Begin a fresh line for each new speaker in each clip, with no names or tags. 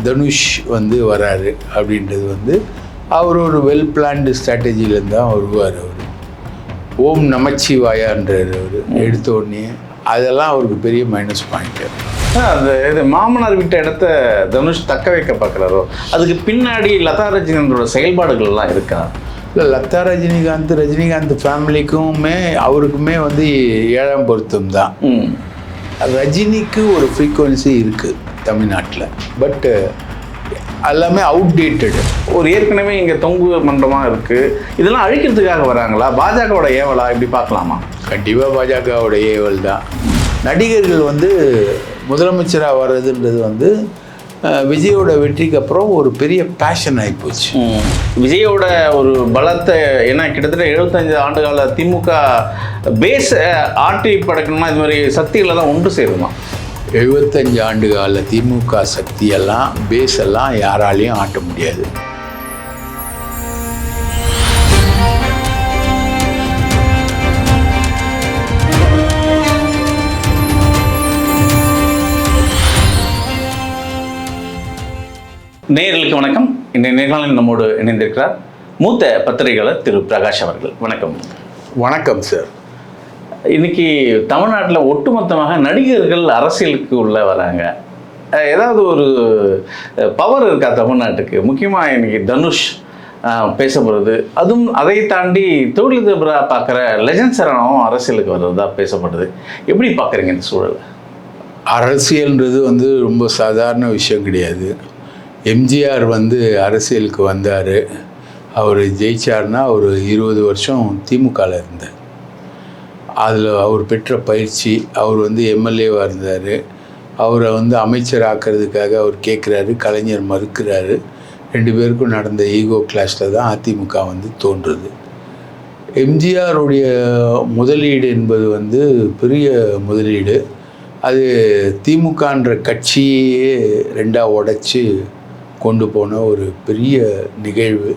தனுஷ் வந்து வராரு அப்படின்றது வந்து அவர் ஒரு வெல் பிளான்டு ஸ்ட்ராட்டஜியிலேருந்து தான் வருவார். அவர் ஓம் நமச்சிவாயான்றார் அவர் எடுத்த உடனே. அதெல்லாம் அவருக்கு பெரிய மைனஸ் பாயிண்ட்டு.
அந்த இது மாமனார் விட்ட இடத்த தனுஷ் தக்க வைக்க பார்க்குறாரோ, அதுக்கு பின்னாடி லதா ரஜினிகாந்தோட செயல்பாடுகள்லாம் இருக்கா?
இல்லை, லதா ரஜினிகாந்த் ஃபேமிலிக்குமே அவருக்குமே வந்து 7ஆம் பொருத்தம் தான். ரஜினிக்கு ஒரு ஃப்ரீக்குவன்சி இருக்குது தமிழ்நாட்டில், பட்டு எல்லாமே அவுடேட்டடு.
ஒரு ஏற்கனவே இங்கே தொங்கு மண்டபமாக இருக்குது, இதெல்லாம் அழிக்கிறதுக்காக வராங்களா? பாஜகவோட ஏவலா இப்படி பார்க்கலாமா?
கண்டிப்பாக பாஜகவோட ஏவல் தான். நடிகர்கள் வந்து முதலமைச்சராக வர்றதுன்றது வந்து விஜயோட வெற்றிக்கு அப்புறம் ஒரு பெரிய பேஷன் ஆகிப்போச்சு.
விஜயோட ஒரு பலத்தை, ஏன்னா கிட்டத்தட்ட 75 ஆண்டுகால திமுக பேஸ் ஆட்டி படைக்கணும்னா இது மாதிரி சக்திகளை தான் ஒன்று சேருமா?
75 ஆண்டு கால திமுக சக்தியெல்லாம் பேஸ் எல்லாம் யாராலையும் ஆட்ட முடியாது.
நேயர்களுக்கு வணக்கம். இன்றைய நேர்காணலில் நம்மோடு இணைந்திருக்கிறார் மூத்த பத்திரிகையாளர் திரு பிரகாஷ் அவர்கள். வணக்கம்.
வணக்கம் சார்.
இன்னைக்கு தமிழ்நாட்டில் ஒட்டுமொத்தமாக நடிகர்கள் அரசியலுக்கு உள்ள வராங்க. ஏதாவது ஒரு பவர் இருக்கா தமிழ்நாட்டுக்கு? முக்கியமாக இன்னைக்கு தனுஷ் பேசப்படுறது, அதுவும் அதை தாண்டி தொழிலதிபராக பார்க்குற லெஜண்ட் சரவணனும் அரசியலுக்கு வர்றதா பேசப்படுது. எப்படி பார்க்குறீங்க இந்த சூழல்?
அரசியல்ன்றது வந்து ரொம்ப சாதாரண விஷயம் கிடையாது. எம்ஜிஆர் வந்து அரசியலுக்கு வந்தார். அவர் ஜெயிச்சார்னா ஒரு 20 வருஷம் திமுகவில் இருந்தார். அதில் அவர் பெற்ற பயிற்சி, அவர் வந்து எம்எல்ஏவாக இருந்தார். அவரை வந்து அமைச்சர் ஆக்கிறதுக்காக அவர் கேட்குறாரு, கலைஞர் மறுக்கிறாரு. 2 பேருக்கும் நடந்த ஈகோ கிளாஷில் தான் அதிமுக வந்து தோன்றுது. எம்ஜிஆருடைய முதலீடு என்பது வந்து பெரிய முதலீடு. அது திமுகன்ற கட்சியே 2ஆக உடைச்சி கொண்டு போன ஒரு பெரிய நிகழ்வு.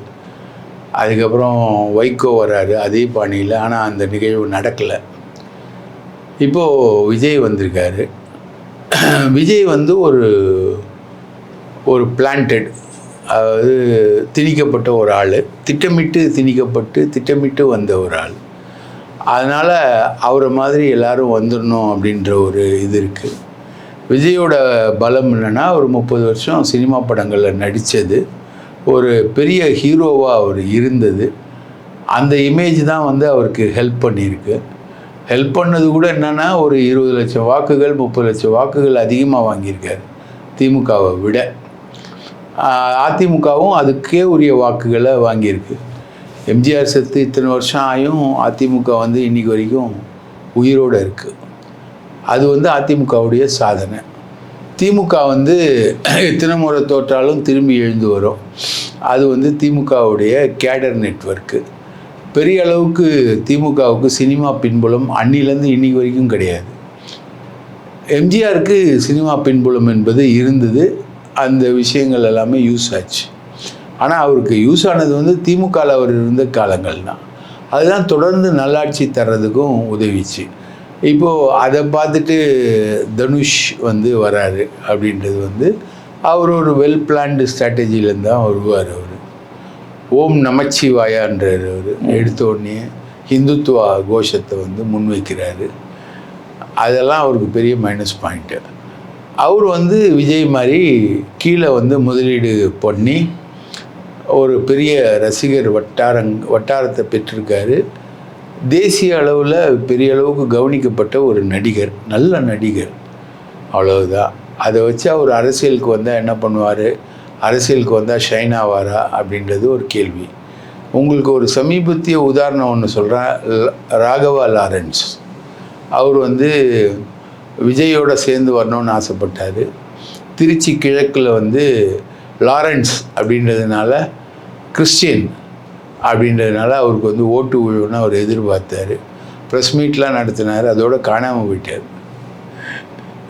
அதுக்கப்புறம் வைகோ வராரு அதே பாணியில். ஆனால் அந்த நிகழ்வு நடக்கலை. இப்போது விஜய் வந்திருக்காரு. விஜய் வந்து ஒரு பிளான்டட், அதாவது திணிக்கப்பட்ட ஒரு ஆள், திட்டமிட்டு வந்த ஒரு ஆள். அதனால் அவரை மாதிரி எல்லோரும் வந்துடணும் அப்படின்ற ஒரு இது இருக்குது. விஜயோட பலம் என்னென்னா, ஒரு 30 வருஷம் சினிமா படங்களில் நடித்தது, ஒரு பெரிய ஹீரோவாக அவர் இருந்தது. அந்த இமேஜ் தான் வந்து அவருக்கு ஹெல்ப் பண்ணியிருக்கு. ஹெல்ப் பண்ணது கூட என்னென்னா, ஒரு 20 லட்சம் வாக்குகள் 30 லட்சம் வாக்குகள் அதிகமாக வாங்கியிருக்காரு திமுகவை விட. அதிமுகவும் அதுக்கே உரிய வாக்குகளை வாங்கியிருக்கு. எம்ஜிஆர் செத்து இத்தனை வருஷம் ஆயும் அதிமுக வந்து இன்றைக்கி வரைக்கும் உயிரோடு இருக்குது. அது வந்து அதிமுகவுடைய சாதனை. திமுக வந்து எத்தனை முறை தோற்றாலும் திரும்பி எழுந்து வரும். அது வந்து திமுகவுடைய கேடர் நெட்வொர்க்கு. பெரிய அளவுக்கு திமுகவுக்கு சினிமா பின்புலம் அன்னிலேருந்து இன்னைக்கு வரைக்கும் கிடையாது. எம்ஜிஆருக்கு சினிமா பின்புலம் என்பது இருந்தது. அந்த விஷயங்கள் எல்லாமே யூஸ் ஆச்சு. ஆனால் அவருக்கு யூஸ் ஆனது வந்து திமுகவில் அவர் இருந்த காலங்கள் தான். அதுதான் தொடர்ந்து நல்லாட்சி தர்றதுக்கும் உதவிச்சு. இப்போது அதை பார்த்துட்டு தனுஷ் வந்து வராரு அப்படின்றது வந்து அவர் ஒரு வெல் பிளான்டு ஸ்ட்ராட்டஜியிலேருந்து தான் வருவார். அவர் ஓம் நமச்சிவாயான்றார். அவர் எடுத்த உடனே ஹிந்துத்துவா கோஷத்தை வந்து முன்வைக்கிறாரு. அதெல்லாம் அவருக்கு பெரிய மைனஸ் பாயிண்ட்டு. அவர் வந்து விஜய் மாதிரி கீழே வந்து முதலீடு பண்ணி ஒரு பெரிய ரசிகர் வட்டாரத்தை பெற்றிருக்காரு. தேசிய அளவில் பெரிய அளவுக்கு கவனிக்கப்பட்ட ஒரு நடிகர், நல்ல நடிகர், அவ்வளவுதான். அதை வச்சு அவர் அரசியலுக்கு வந்தால் என்ன பண்ணுவார், அரசியலுக்கு வந்தால் ஷைன் ஆவாரா அப்படின்றது ஒரு கேள்வி. உங்களுக்கு ஒரு சமீபத்திய உதாரணம் ஒன்று சொல்கிறேன். ராகவா லாரன்ஸ் அவர் வந்து விஜயோடு சேர்ந்து வரணும்னு ஆசைப்பட்டார். திருச்சி கிழக்கில் வந்து லாரன்ஸ் அப்படின்றதுனால, கிறிஸ்டியன் அப்படின்றதுனால அவருக்கு வந்து ஓட்டு விழுவுன்னு அவர் எதிர்பார்த்தார். ப்ரெஸ் மீட்லாம் நடத்தினார். அதோடு காணாமல் போயிட்டார்.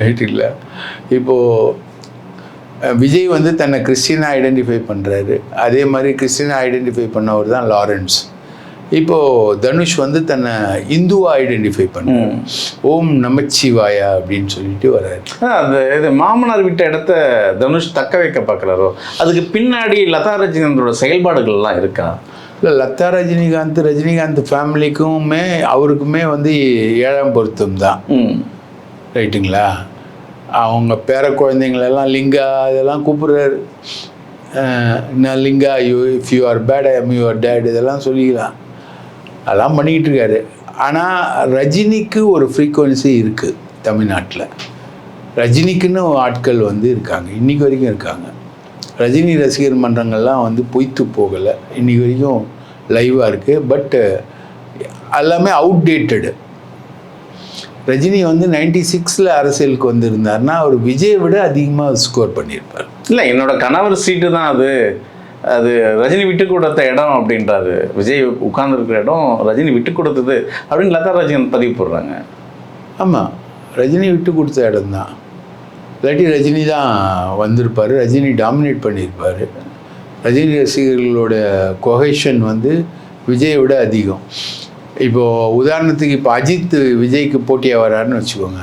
ரைட்டுங்களா? இப்போது விஜய் வந்து தன்னை கிறிஸ்டியனாக ஐடென்டிஃபை பண்ணுறாரு. அதே மாதிரி கிறிஸ்டியனாக ஐடென்டிஃபை பண்ணவர் தான் லாரன்ஸ். இப்போது தனுஷ் வந்து தன்னை இந்துவாக ஐடென்டிஃபை பண்ணுறாரு. ஓம் நமச்சிவாயா அப்படின்னு சொல்லிட்டு வர்றாரு.
அந்த இது மாமனார் விட்ட இடத்த தனுஷ் தக்க வைக்க பார்க்குறாரோ, அதுக்கு பின்னாடி லதா ரஜினிகாந்தோட செயல்பாடுகள்லாம் இருக்கா?
இல்லை, லதா ரஜினிகாந்த் ஃபேமிலிக்குமே அவருக்குமே வந்து 7ஆம் பொருத்தம் தான். ரைட்டுங்களா? அவங்க பேர குழந்தைங்களெல்லாம் லிங்கா இதெல்லாம் கூப்பிடுறாரு. நான் Linga, if you are bad I am your dad, இதெல்லாம் சொல்லிக்கலாம். அதெல்லாம் பண்ணிக்கிட்டு இருக்காரு. ஆனால் ரஜினிக்கு ஒரு ஃப்ரீக்குவன்சி இருக்குது தமிழ்நாட்டில். ரஜினிக்குன்னு ஆட்கள் வந்து இருக்காங்க, இன்றைக்கி வரைக்கும் இருக்காங்க. ரஜினி ரசிகர் மன்றங்கள்லாம் வந்து பொய்த்து போகலை, இன்றைக்கி வரைக்கும் லைவாக இருக்குது. பட்டு எல்லாமே அவுட்டேட்டடு. ரஜினி வந்து 96 அரசியலுக்கு வந்திருந்தார்னா அவர் விஜயை விட அதிகமாக ஸ்கோர் பண்ணியிருப்பார்.
இல்லை, என்னோட கணவர் சீட்டு தான் அது, அது ரஜினி விட்டு கொடுத்த இடம் அப்படின்றாரு. விஜய் உட்கார்ந்துருக்கிற இடம் ரஜினி விட்டு கொடுத்தது அப்படின்னு லதா ரஜினிகாந்த் பதிவு போடுறாங்க.
ஆமாம், ரஜினி விட்டு கொடுத்த இடம் தான். இல்லாட்டி ரஜினி தான் வந்திருப்பார், ரஜினி டாமினேட் பண்ணியிருப்பார். ரஜினி ரசிகர்களோட கொஹேஷன் வந்து விஜயை விட அதிகம். இப்போது உதாரணத்துக்கு இப்போ அஜித் விஜய்க்கு போட்டியாக வராருன்னு வச்சுக்கோங்க.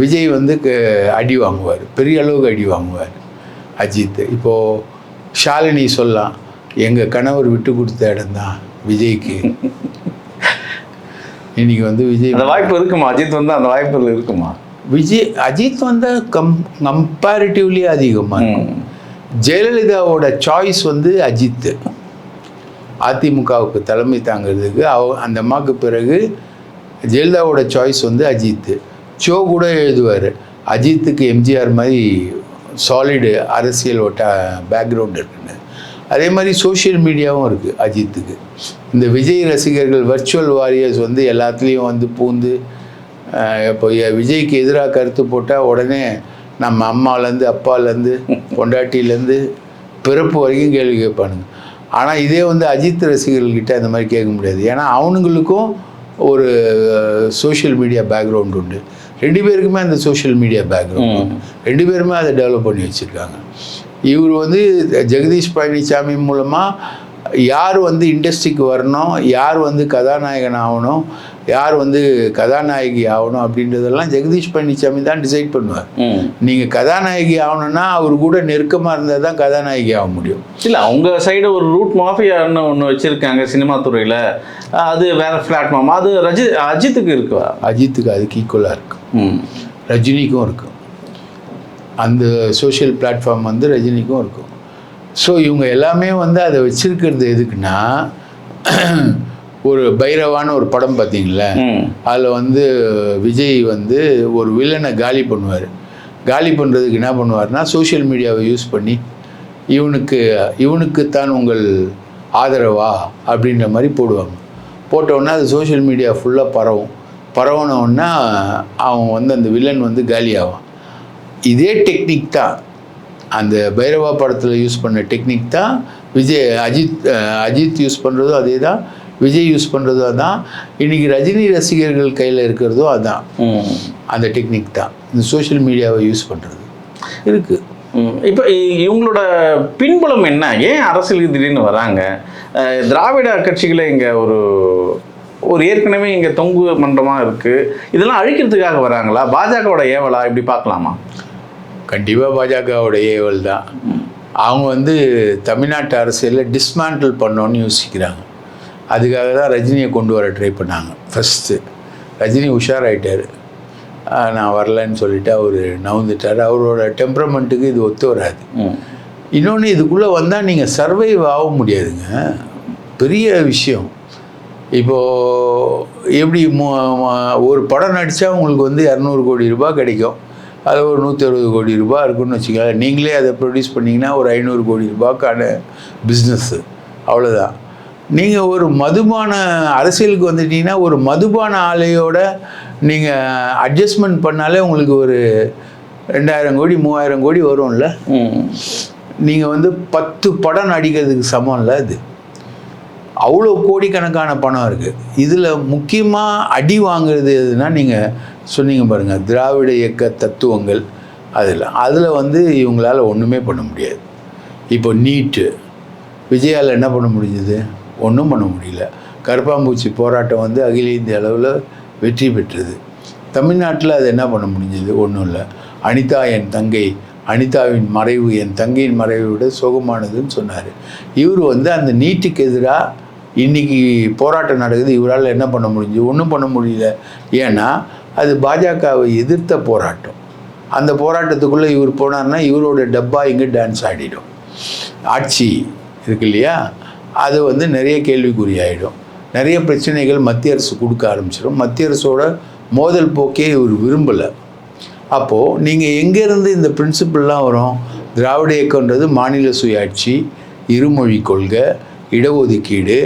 விஜய் வந்து அடி வாங்குவார், பெரிய அளவுக்கு அடி வாங்குவார் அஜித். இப்போது ஷாலினி சொல்லலாம், எங்கள் கணவர் விட்டு கொடுத்த இடம் தான் விஜய்க்கு. இன்னைக்கு வந்து விஜய்
அந்த வாய்ப்பு இருக்குமா? அஜித் வந்து அந்த வாய்ப்பு இருக்குமா?
அஜித் வந்து கம்பேரிட்டிவ்லி அதிகமாக இருக்கும். ஜெயலலிதாவோட சாய்ஸ் வந்து அஜித். அதிமுகவுக்கு தலைமை தாங்கிறதுக்கு அந்த அம்மாவுக்கு பிறகு ஜெயலலிதாவோட சாய்ஸ் வந்து அஜித். ஷோ கூட எழுதுவார், அஜித்துக்கு எம்ஜிஆர் மாதிரி சாலிடு அரசியல் பேக்ரவுண்ட் இருக்குன்னு. அதே மாதிரி சோஷியல் மீடியாவும் இருக்குது அஜித்துக்கு. இந்த விஜய் ரசிகர்கள் வர்ச்சுவல் வாரியர்ஸ் வந்து எல்லாத்துலேயும் வந்து பூந்து இப்போ விஜய்க்கு எதிராக கருத்து போட்டால் உடனே நம்ம அம்மாலேருந்து அப்பாலேருந்து பொண்டாட்டிலேருந்து பிறப்பு வரைக்கும் கேள்வி கேட்பானுங்க. ஆனால் இதே வந்து அஜித் ரசிகர்கள்கிட்ட அந்த மாதிரி கேட்க முடியாது. ஏன்னா அவனுங்களுக்கும் ஒரு சோஷியல் மீடியா பேக்ரவுண்ட் உண்டு. 2 பேருக்குமே அந்த சோஷியல் மீடியா பேக்ரவுண்ட், 2 பேருமே அதை டெவலப் பண்ணி வச்சுருக்காங்க. இவர் வந்து ஜெகதீஷ் பழனிசாமி மூலமாக யார் வந்து இண்டஸ்ட்ரிக்கு வரணும், யார் வந்து கதாநாயகன் ஆகணும், யார் வந்து கதாநாயகி ஆகணும் அப்படின்றதெல்லாம் ஜெகதீஷ் பழனிசாமி தான் டிசைட் பண்ணுவார். நீங்கள் கதாநாயகி ஆகணும்னா அவர் கூட நெருக்கமாக இருந்தால் தான் கதாநாயகி ஆக முடியும்.
இல்லை, அவங்க சைடு ஒரு ரூட் மாஃபியான்னு ஒன்று வச்சுருக்காங்க சினிமா துறையில். அது வேறு பிளாட்ஃபார்ம், அது அஜித்துக்கு இருக்குவா? அஜித்துக்கு
அதுக்கு ஈக்குவலாக இருக்கும், ரஜினிக்கும் இருக்கும். அந்த சோஷியல் பிளாட்ஃபார்ம் வந்து ரஜினிக்கும் இருக்கும். ஸோ இவங்க எல்லாமே வந்து அதை வச்சிருக்கிறது எதுக்குன்னா, ஒரு பைரவான ஒரு படம் பார்த்தீங்களா, அதில் வந்து விஜய் வந்து ஒரு வில்லனை காலி பண்ணுவார். காலி பண்ணுறதுக்கு என்ன பண்ணுவார்னா, சோஷியல் மீடியாவை யூஸ் பண்ணி இவனுக்குத்தான் உங்கள் ஆதரவா அப்படின்ற மாதிரி போடுவாங்க. போட்டோன்னா அது சோஷியல் மீடியா ஃபுல்லாக பரவனோன்னா அவன் வந்து அந்த வில்லன் வந்து காலியாவான். இதே டெக்னிக் தான் அந்த பைரவா படத்தில் யூஸ் பண்ண டெக்னிக் தான் அஜித் யூஸ் பண்ணுறதும் அதே தான், விஜய் யூஸ் பண்ணுறதும் அதான், இன்றைக்கி ரஜினி ரசிகர்கள் கையில் இருக்கிறதும் அதுதான். அந்த டெக்னிக் தான் இந்த சோஷியல் மீடியாவை யூஸ் பண்ணுறது இருக்குது.
இப்போ இவங்களோட பின்புலம் என்ன? ஏன் அரசியலுக்கு திடீர்னு வராங்க? திராவிட கட்சிகளை இங்கே ஒரு ஏற்கனவே இங்கே தொங்கு மன்றமாக இருக்குது, இதெல்லாம் அழிக்கிறதுக்காக வராங்களா? பாஜகவோட ஏவலா இப்படி பார்க்கலாமா?
கண்டிப்பாக பாஜகவோட ஏவல் தான். அவங்க வந்து தமிழ்நாட்டு அரசியலில் டிஸ்மேண்டில் பண்ணோன்னு யோசிக்கிறாங்க. அதுக்காக தான் ரஜினியை கொண்டு வர ட்ரை பண்ணாங்க. ஃபஸ்ட்டு ரஜினி உஷாராயிட்டார், நான் வரலன்னு சொல்லிட்டு அவர் நவுந்துட்டார். அவரோட டெம்பரமெண்ட்டுக்கு இது ஒத்து வராது. இன்னொன்று, இதுக்குள்ளே வந்தால் நீங்கள் சர்வைவ் ஆக முடியாதுங்க, பெரிய விஷயம். இப்போது எப்படி ஒரு படம் நடித்தா உங்களுக்கு வந்து 200 கோடி ரூபாய் கிடைக்கும், அது ஒரு 160 கோடி ரூபாய் இருக்குன்னு வச்சுக்கோங்க. நீங்களே அதை ப்ரொடியூஸ் பண்ணிங்கன்னா ஒரு 500 கோடி ரூபாய்க்கான பிஸ்னஸ்ஸு, அவ்வளோதான். நீங்கள் ஒரு மதுபான அரசியலுக்கு வந்துட்டீங்கன்னா ஒரு மதுபான ஆலையோட நீங்கள் அட்ஜஸ்ட்மெண்ட் பண்ணாலே உங்களுக்கு ஒரு 2000 கோடி 3000 கோடி வரும்ல. நீங்கள் வந்து 10 படம் நடிக்கிறதுக்கு சமம் இல்லை. அது அவ்வளோ கோடிக்கணக்கான பணம் இருக்குது. இதில் முக்கியமாக அடி வாங்குறது எதுனா, நீங்கள் சொன்னீங்க பாருங்கள், திராவிட இயக்க தத்துவங்கள். அதில் வந்து இவங்களால் ஒன்றுமே பண்ண முடியாது. இப்போ நீட்டு விஜயால் என்ன பண்ண முடிஞ்சது? ஒன்றும் பண்ண முடியல. கருப்பாம்பூச்சி போராட்டம் வந்து அகில இந்திய அளவில் வெற்றி பெற்றது. தமிழ்நாட்டில் அது என்ன பண்ண முடிஞ்சது? ஒன்றும் இல்லை. அனிதா என் தங்கை, அனிதாவின் மறைவு என் தங்கையின் மறைவை விட சோகமானதுன்னு சொன்னார். இவர் வந்து அந்த நீட்டுக்கு எதிராக இன்றைக்கி போராட்டம் நடக்குது, இவரால் என்ன பண்ண முடிஞ்சு? ஒன்றும் பண்ண முடியல. ஏன்னா அது பாஜகவை எதிர்த்த போராட்டம். அந்த போராட்டத்துக்குள்ளே இவர் போனார்னா இவரோட டப்பா இங்கே டான்ஸ் ஆடிடும். ஆட்சி இருக்கு இல்லையா, அது வந்து நிறைய கேள்விக்குறியாயிடும். நிறைய பிரச்சனைகள் மத்திய அரசு கொடுக்க ஆரம்பிச்சிடும். மத்திய அரசோட மோதல் போக்கே இவர் விரும்பலை. அப்போது நீங்கள் எங்கேருந்து இந்த பிரின்சிபிள்லாம் வரும்? திராவிட இயக்கன்றது மாநில சுயாட்சி, இருமொழி கொள்கை, இடஒதுக்கீடு,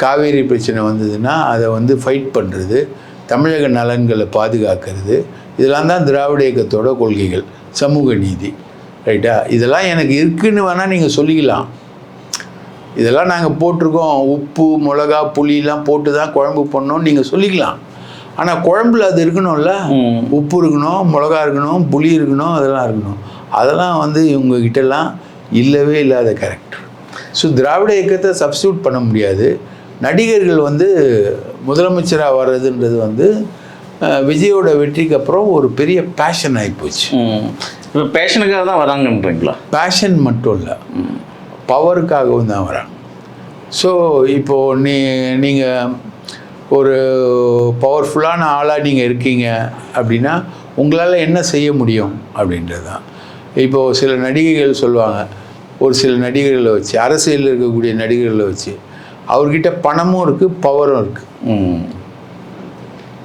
காவேரி பிரச்சனை வந்ததுன்னா அதை வந்து ஃபைட் பண்ணுறது, தமிழக நலன்களை பாதுகாக்கிறது, இதெல்லாம் தான் திராவிட இயக்கத்தோட கொள்கைகள். சமூக நீதி, ரைட்டா? இதெல்லாம் எனக்கு இருக்குன்னு வேணால் நீங்கள் சொல்லிக்கலாம். இதெல்லாம் நாங்கள் போட்டிருக்கோம், உப்பு மிளகா புளியெலாம் போட்டு தான் குழம்பு பண்ணோன்னு நீங்கள் சொல்லிக்கலாம். ஆனால் குழம்புல அது இருக்கணும்ல, உப்பு இருக்கணும், மிளகா இருக்கணும், புளி இருக்கணும், அதெல்லாம் இருக்கணும். அதெல்லாம் வந்து இவங்ககிட்டலாம் இல்லவே இல்லாத கேரக்டர். ஸோ திராவிட இயக்கத்தை சப்ஸ்டியூட் பண்ண முடியாது. நடிகர்கள் வந்து முதலமைச்சராக வர்றதுன்றது வந்து விஜயோட வெற்றிக்கு அப்புறம் ஒரு பெரிய பேஷன் ஆகிப்போச்சு.
இப்போ பேஷனுக்காக தான் வராங்கன்றீங்களா? பேஷன்
மட்டும் இல்லை, பவருக்காகவும் தான் வராங்க. ஸோ இப்போது நீங்கள் ஒரு பவர்ஃபுல்லான ஆளாக நீங்கள் இருக்கீங்க அப்படின்னா உங்களால் என்ன செய்ய முடியும் அப்படின்றது தான். இப்போது சில நடிகைகள் சொல்லுவாங்க, ஒரு சில நடிகர்களை வச்சு, அரசியலில் இருக்கக்கூடிய நடிகர்களை வச்சு, அவர்கிட்ட பணமும் இருக்குது, பவரும் இருக்குது.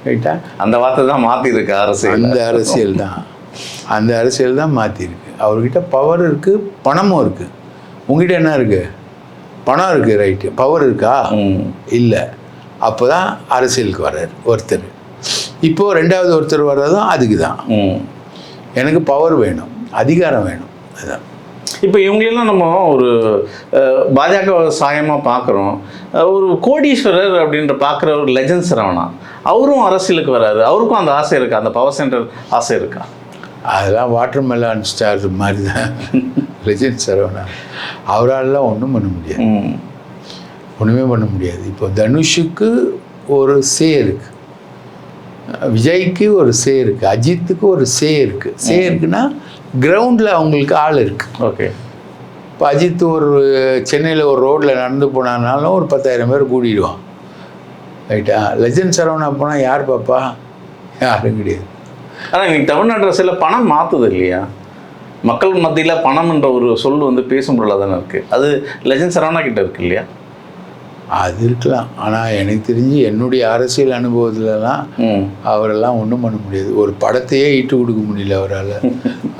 ரைட்டா?
அந்த வார்த்தை தான் மாற்றிருக்கு அரசியல்.
அந்த அரசியல் தான் மாற்றிருக்கு. அவர்கிட்ட பவர் இருக்குது, பணமும் இருக்குது. உங்ககிட்ட என்ன இருக்குது? பணம் இருக்குது, ரைட்டு. பவர் இருக்கா? இல்லை. அப்போ தான் அரசியலுக்கு வர்றார் ஒருத்தர். இப்போது ரெண்டாவது ஒருத்தர் வர்றதும் அதுக்கு தான். எனக்கு பவர் வேணும், அதிகாரம் வேணும், அதுதான்.
இப்போ இவங்களெல்லாம் நம்ம ஒரு பாஜக சாயமாக பார்க்குறோம். ஒரு கோடீஸ்வரர் அப்படின்ற பார்க்குற ஒரு லெஜண்ட் சரவணா, அவரும் அரசியலுக்கு வராரு. அவருக்கும் அந்த ஆசை இருக்கா? அந்த பவர் சென்டர் ஆசை இருக்கா?
அதெல்லாம் வாட்டர் மெலான் ஸ்டார் மாதிரி தான் லெஜண்ட் சரவணா. அவராலலாம் ஒன்றும் பண்ண முடியாது, ஒன்றுமே பண்ண முடியாது. இப்போ தனுஷுக்கு ஒரு சே இருக்குது, விஜய்க்கு ஒரு சே இருக்குது, அஜித்துக்கு ஒரு சே இருக்குது. சே இருக்குன்னா கிரவுண்டில் அவங்களுக்கு ஆள் இருக்குது.
ஓகே.
இப்போ அஜித் ஒரு சென்னையில் ஒரு ரோட்டில் நடந்து போனாலும் ஒரு 10,000 பேர் கூட்டிடுவான், ரைட்டா? லெஜண்ட் சரவணா போனால் யார் பாப்பா? யாரும் கிடையாது.
ஆனால் இன்னைக்கு தமிழ்நாட்டு அரசியலில் பணம் மாற்றுது இல்லையா? மக்கள் மத்தியில் பணம்ன்ற ஒரு சொல் வந்து பேசும் பொருளாக தானே இருக்குது. அது லெஜண்ட் சரவணா கிட்ட இருக்கு இல்லையா?
அது இருக்கலாம். ஆனால் எனக்கு தெரிஞ்சு என்னுடைய அரசியல் அனுபவத்துலலாம் அவரெல்லாம் ஒன்றும் பண்ண முடியாது. ஒரு படத்தையே ஈட்டு கொடுக்க முடியல அவரால்.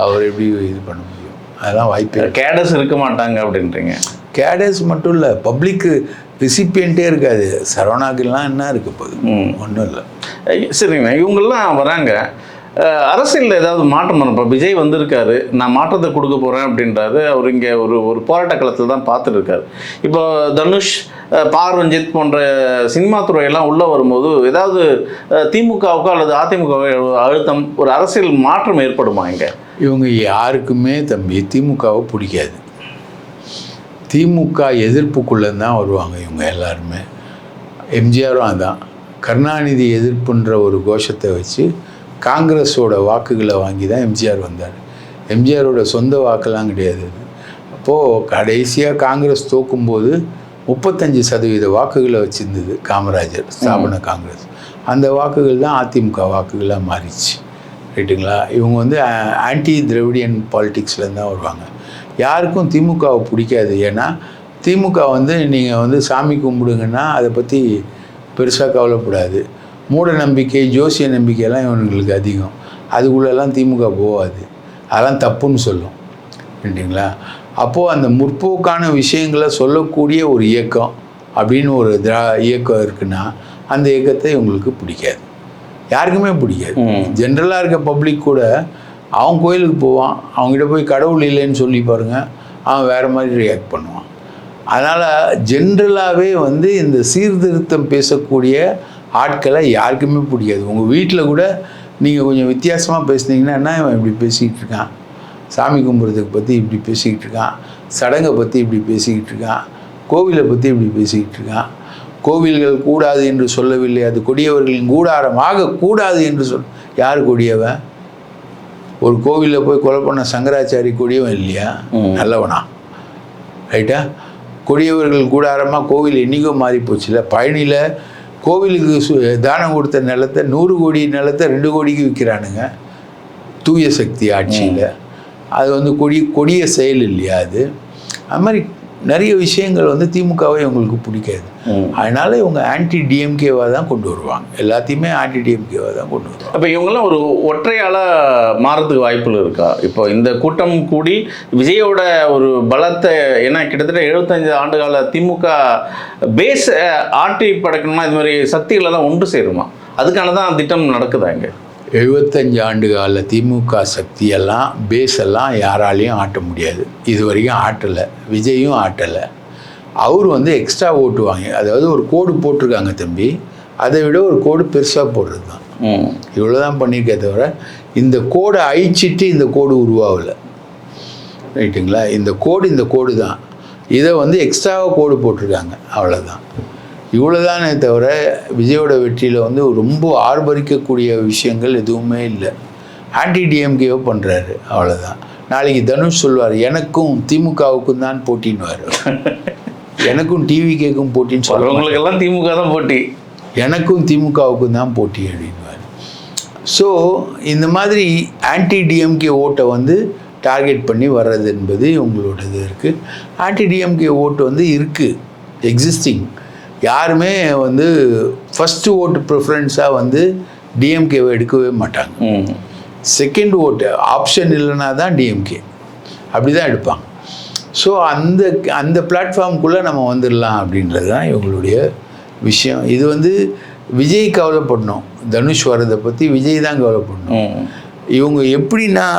அவர் எப்படி இது பண்ண முடியும்? அதெல்லாம் வாய்ப்பு.
கேடஸ் இருக்க மாட்டாங்க அப்படின்றீங்க?
கேடஸ் மட்டும் இல்லை, பப்ளிக்கு ரிசிப்பியன்ட்டே இருக்காது. சரவணாக்கெல்லாம் என்ன இருக்க போகுது? ஒன்றும் இல்லை.
சரிங்கண்ணா, இவங்கெல்லாம் வராங்க, அரசியலில் ஏதாவது மாற்றம் பண்ண. இப்போ விஜய் வந்திருக்காரு, நான் மாற்றத்தை கொடுக்க போகிறேன் அப்படின்றாரு. அவர் இங்கே ஒரு போராட்ட களத்தில் தான் பார்த்துட்டு இருக்காரு. இப்போ தனுஷ், ரஞ்சித் போன்ற சினிமா துறையெல்லாம் உள்ளே வரும்போது ஏதாவது திமுகவுக்கோ அல்லது அதிமுகவோ அழுத்தம், ஒரு அரசியல் மாற்றம் ஏற்படுமா? இங்கே
இவங்க யாருக்குமே தம்பி திமுகவை பிடிக்காது. திமுக எதிர்ப்புக்குள்ளே தான் வருவாங்க இவங்க எல்லாருமே. எம்ஜிஆரும் அதான். கருணாநிதி எதிர்ப்புன்ற ஒரு கோஷத்தை வச்சு காங்கிரஸோட வாக்குகளை வாங்கி தான் எம்ஜிஆர் வந்தார். எம்ஜிஆரோட சொந்த வாக்கெல்லாம் கிடையாது. அப்போது கடைசியாக காங்கிரஸ் தோக்கும்போது 35% வாக்குகளை வச்சுருந்தது காமராஜர் ஸ்தாபன காங்கிரஸ். அந்த வாக்குகள் தான் அதிமுக வாக்குகளாக மாறிச்சு, ரைட்டுங்களா? இவங்க வந்து ஆன்டி திராவிடியன் பாலிட்டிக்ஸ்லேருந்து தான் வருவாங்க. யாருக்கும் திமுகவை பிடிக்காது. ஏன்னா திமுக வந்து நீங்கள் வந்து சாமி கும்பிடுங்கன்னா அதை பற்றி பெருசாக கவலைப்படாது. மூட நம்பிக்கை, ஜோசிய நம்பிக்கையெல்லாம் இவங்களுக்கு அதிகம். அதுக்குள்ளெல்லாம் திமுக போகாது, அதெல்லாம் தப்புன்னு சொல்லும், ரைட்டுங்களா? அப்போது அந்த முற்போக்கான விஷயங்களை சொல்லக்கூடிய ஒரு இயக்கம் அப்படின்னு ஒரு இயக்கம் இருக்குன்னா அந்த இயக்கத்தை இவங்களுக்கு பிடிக்காது, யாருக்குமே பிடிக்காது. ஜென்ரலாக இருக்க பப்ளிக் கூட அவன் கோயிலுக்கு போவான், அவங்ககிட்ட போய் கடவுள் இல்லைன்னு சொல்லி பாருங்கள், அவன் வேறு மாதிரி ரியாக்ட் பண்ணுவான். அதனால் ஜென்ரலாகவே வந்து இந்த சீர்திருத்தம் பேசக்கூடிய ஆட்களை யாருக்குமே பிடிக்காது. உங்கள் வீட்டில் கூட நீங்கள் கொஞ்சம் வித்தியாசமாக பேசுனீங்கன்னா, என்ன இவன் இப்படி பேசிக்கிட்டு இருக்கான், சாமி கும்பிட்றதுக்கு பற்றி இப்படி பேசிக்கிட்டு இருக்கான், சடங்கை பற்றி இப்படி பேசிக்கிட்டு இருக்கான், கோவிலை பற்றி இப்படி பேசிக்கிட்டு இருக்கான், கோவில்கள் கூடாது என்று சொல்லவில்லை, அது கொடியவர்களின் கூடாரம் ஆகக்கூடாது என்று யார் கொடியவன்? ஒரு கோவிலில் போய் கொலை பண்ண சங்கராச்சாரி கொடியவன் இல்லையா? நல்லவனா? ரைட்டா? கொடியவர்கள் கூடாரமாக கோவில் என்றைக்கோ மாறி போச்சுல. பழனியில் கோவிலுக்கு தானம் கொடுத்த நிலத்தை 100 கோடி நிலத்தை 2 கோடிக்கு விற்கிறானுங்க தூய சக்தி ஆட்சியில். அது வந்து கொடிய செயல் இல்லையா அது? அது மாதிரி நிறைய விஷயங்கள் வந்து திமுகவை இவங்களுக்கு பிடிக்காது. அதனால இவங்க ஆன்டி டிஎம்கேவாக தான் கொண்டு வருவாங்க, எல்லாத்தையுமே ஆன்டி டிஎம்கேவாக தான் கொண்டு வருவாங்க.
அப்போ இவங்கெல்லாம் ஒரு ஒற்றையாளாக மாறதுக்கு வாய்ப்புகள் இருக்கா? இப்போ இந்த கூட்டம் கூடி விஜயோட ஒரு பலத்தை, ஏன்னா கிட்டத்தட்ட 75 ஆண்டுகால திமுக பேஸ் ஆட்டி படைக்கணும்னா இது மாதிரி சக்திகளெல்லாம் ஒன்று சேருமா? அதுக்கான தான் திட்டம் நடக்குதா இங்கே?
75 ஆண்டு கால திமுக சக்தியெல்லாம் பேஸெல்லாம் யாராலையும் ஆட்ட முடியாது. இது வரைக்கும் ஆட்டலை, விஜயும் ஆட்டலை. அவர் வந்து எக்ஸ்ட்ரா ஓட்டுவாங்க. அதாவது ஒரு கோடு போட்டிருக்காங்க தம்பி, அதை விட ஒரு கோடு பெருசாக போடுறது தான். இவ்வளோதான் பண்ணியிருக்கே தவிர இந்த கோடை அழிச்சிட்டு இந்த கோடு உருவாகலை. ரைட்டுங்களா? இந்த கோடு தான். இதை வந்து எக்ஸ்ட்ராவாக கோடு போட்டிருக்காங்க, அவ்வளோதான். இவ்வளோதானே தவிர விஜயோட வெற்றியில் வந்து ரொம்ப ஆர்ப்பரிக்கக்கூடிய விஷயங்கள் எதுவுமே இல்லை. ஆன்டி டிஎம்கேவோ பண்ணுறாரு, அவ்வளோதான். நாளைக்கு தனுஷ் சொல்வார், எனக்கும் திமுகவுக்கும் தான் போட்டின்னுவார். எனக்கும் டிவிகேக்கும் போட்டின்னு
சொல்கிறவங்களுக்கெல்லாம் திமுக தான் போட்டி,
எனக்கும் திமுகவுக்கும் தான் போட்டி அப்படின்வார். ஸோ இந்த மாதிரி ஆன்டி டிஎம்கே ஓட்டை வந்து டார்கெட் பண்ணி வர்றது என்பது உங்களோடது இருக்குது. ஆன்டி டிஎம்கே ஓட்டு வந்து இருக்குது, எக்ஸிஸ்டிங். யாருமே வந்து ஃபஸ்ட்டு ஓட்டு ப்ரிஃபரன்ஸாக வந்து டிஎம்கேவை எடுக்கவே மாட்டாங்க. செகண்ட் ஓட்டு ஆப்ஷன் இல்லைன்னா தான் டிஎம்கே, அப்படி தான் எடுப்பாங்க. ஸோ அந்த பிளாட்ஃபார்முக்குள்ளே நம்ம வந்துடலாம் அப்படின்றது தான் இவங்களுடைய விஷயம். இது வந்து விஜய் கவலைப்படணும், தனுஷ் வர்றதை பற்றி விஜய் தான் கவலைப்படணும். இவங்க எப்படின்னா,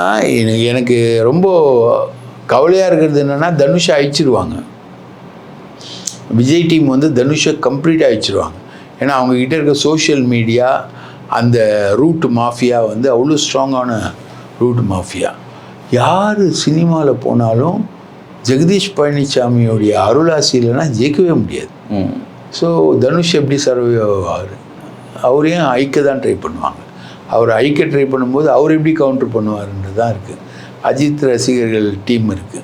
எனக்கு ரொம்ப கவலையாக இருக்கிறது என்னென்னா, தனுஷை அழிச்சிருவாங்க. விஜய் டீம் வந்து தனுஷை கம்ப்ளீட்டாக அழிச்சிருவாங்க. ஏன்னா அவங்கக்கிட்ட இருக்க சோஷியல் மீடியா, அந்த ரூட் மாஃபியா வந்து அவ்வளோ ஸ்ட்ராங்கான ரூட் மாஃபியா. யார் சினிமாவில் போனாலும் ஜெகதீஷ் பழனிசாமியோடைய அருளாசி இல்லைன்னா ஜெயிக்கவே முடியாது. ஸோ தனுஷ் எப்படி சர்வே ஆவார்? அவரையும் ஐக்க தான் ட்ரை பண்ணுவாங்க. அவர் ஐக்க ட்ரை பண்ணும்போது அவர் எப்படி கவுண்டர் பண்ணுவார்ன்றது தான் இருக்குது. அஜித் ரசிகர்கள் டீம் இருக்குது.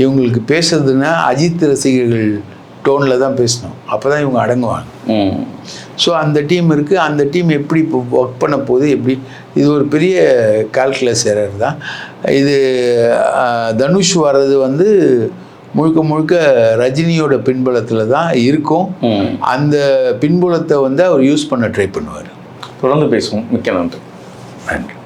இவங்களுக்கு பேசுறதுன்னா அஜித் ரசிகர்கள் டோனில் தான் பேசணும், அப்போ தான் இவங்க அடங்குவாங்க. ஸோ அந்த டீம் இருக்குது. அந்த டீம் எப்படி இப்போ ஒர்க் பண்ண போகுது, எப்படி, இது ஒரு பெரிய கால்குலஸ் எரர் தான் இது. தனுஷ் வர்றது வந்து முழுக்க ரஜினியோட பின்புலத்தில் தான் இருக்கும். அந்த பின்புலத்தை வந்து அவர் யூஸ் பண்ண ட்ரை பண்ணுவார்.
தொடர்ந்து பேசுவோம். மிக்க நன்றி.
நன்றி.